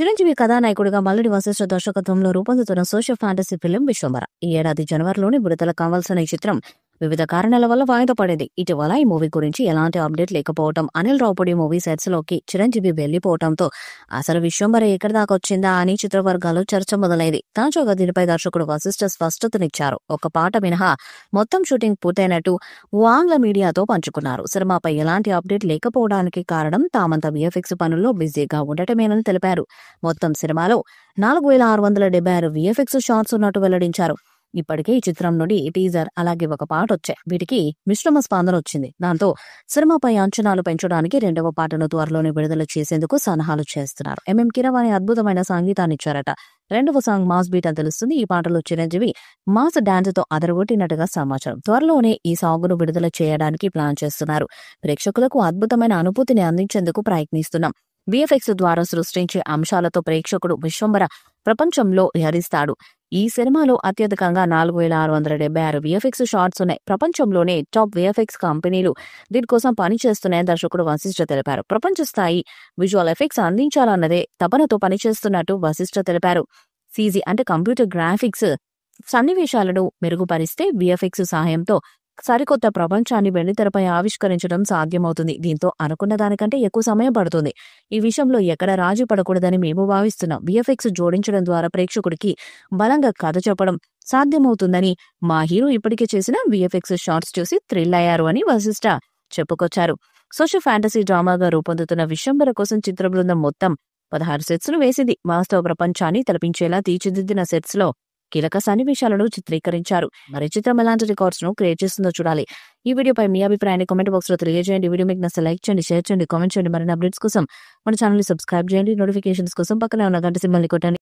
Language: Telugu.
చిరంజీవి కథానాయకుడిగా మల్లడి వశిష్ఠ దర్శకత్వంలో రూపొందుతున్న సోషల్ ఫ్యాంటసీ ఫిల్మ్ విశ్వంబర. ఈ ఏడాది జనవరిలోనే విడుదల కావాల్సిన ఈ చిత్రం వివిధ కారణాల వల్ల వాయిదా పడింది. ఇటీవల ఈ మూవీ గురించి ఎలాంటి అప్డేట్ లేకపోవడం, అనిల్ రావుపూడి మూవీ సెట్స్ లోకి చిరంజీవి వెళ్లిపోవడంతో అసలు విశ్వంబర ఎక్కడి దాకా వచ్చిందా అని చిత్రవర్గాల్లో చర్చ మొదలైంది. తాజాగా దీనిపై దర్శకుడు వశిష్ఠ స్పష్టతనిచ్చారు. ఒక పాట మినహా మొత్తం షూటింగ్ పూర్తయినట్టు ఆంగ్ల మీడియాతో పంచుకున్నారు. సినిమాపై ఎలాంటి అప్డేట్ లేకపోవడానికి కారణం తామంతా విఎఫ్ఎక్స్ పనుల్లో బిజీగా ఉండటమేనని తెలిపారు. మొత్తం సినిమాలో 4676 విఎఫ్ఎక్స్ షాట్స్ ఉన్నట్టు వెల్లడించారు. ఇప్పటికే ఈ చిత్రం నుండి టీజర్ అలాగే ఒక పాట వచ్చాయి. వీటికి మిశ్రమ స్పందన వచ్చింది. దాంతో సినిమాపై అంచనాలు పెంచడానికి రెండవ పాటను త్వరలోనే విడుదల చేసేందుకు సన్నాహాలు చేస్తున్నారు. కీరవాణి అద్భుతమైన సంగీతాన్ని ఇచ్చారట. రెండవ సాంగ్ మాస్ బీట్ అని తెలుస్తుంది. ఈ పాటలో చిరంజీవి మాస్ డాన్స్ తో అదరగొట్టినట్టుగా సమాచారం. త్వరలోనే ఈ సాంగ్ ను విడుదల చేయడానికి ప్లాన్ చేస్తున్నారు. ప్రేక్షకులకు అద్భుతమైన అనుభూతిని అందించేందుకు ప్రయత్నిస్తున్నాం. విఎఫ్ఎక్స్ ద్వారా సృష్టించే అంశాలతో ప్రేక్షకుడు విశ్వంబర ప్రపంచంలో హరిస్తాడు. ఈ సినిమాలో అత్యధికంగా 4676 విఎఫ్ఎక్స్ షాట్స్ ఉన్నాయి. ప్రపంచంలోనే టాప్ విఎఫ్ఎక్స్ కంపెనీలు దీనికోసం పనిచేస్తున్నాయని దర్శకుడు వశిష్ఠ తెలిపారు. ప్రపంచ స్థాయి విజువల్ ఎఫెక్ట్స్ అందించాలన్నదే తపనతో పనిచేస్తున్నట్టు వశిష్ఠ తెలిపారు. సీజీ అంటే కంప్యూటర్ గ్రాఫిక్స్ సన్నివేశాలను మెరుగుపరిస్తే విఎఫ్ఎక్స్ సహాయంతో సరికొత్త ప్రపంచాన్ని వెండితెరపై ఆవిష్కరించడం సాధ్యమవుతుంది. దీంతో అనుకున్న దానికంటే ఎక్కువ సమయం పడుతుంది. ఈ విషయంలో ఎక్కడ రాజీ పడకూడదని మేము భావిస్తున్నాం. విఎఫ్ఎక్స్ జోడించడం ద్వారా ప్రేక్షకుడికి బలంగా కథ చెప్పడం సాధ్యమవుతుందని, మా హీరో ఇప్పటికే చేసిన విఎఫ్ఎక్స్ షాట్స్ చూసి థ్రిల్ అయ్యారు అని వశిష్ఠ చెప్పుకొచ్చారు. సోషల్ ఫ్యాంటసీ డ్రామాగా రూపొందుతున్న విశ్వంబర కోసం చిత్ర బృందం మొత్తం 16 సెట్స్ ను వేసింది. వాస్తవ ప్రపంచాన్ని తలపించేలా తీర్చిదిద్దిన సెట్స్ లో కీలక సన్నివేశాలను చిత్రీకరించారు. మరి చిత్రం ఎలాంటి రికార్డ్స్ ను క్రియేట్ చేస్తుందో చూడాలి. ఈ వీడియోపై మీ అభిప్రాయాన్ని కామెంట్ బాక్స్ లో తెలియజేయండి. వీడియో మీకు నచ్చితే లైక్ చేయండి, షేర్ చేయండి, కామెంట్ చేయండి. మరిన్ని అప్డేట్స్ కోసం మన ఛానల్ ని సబ్స్క్రైబ్ చేయండి. నోటిఫికేషన్స్ కోసం పక్కనే ఉన్న గంట సింబల్ ని కొట్టండి.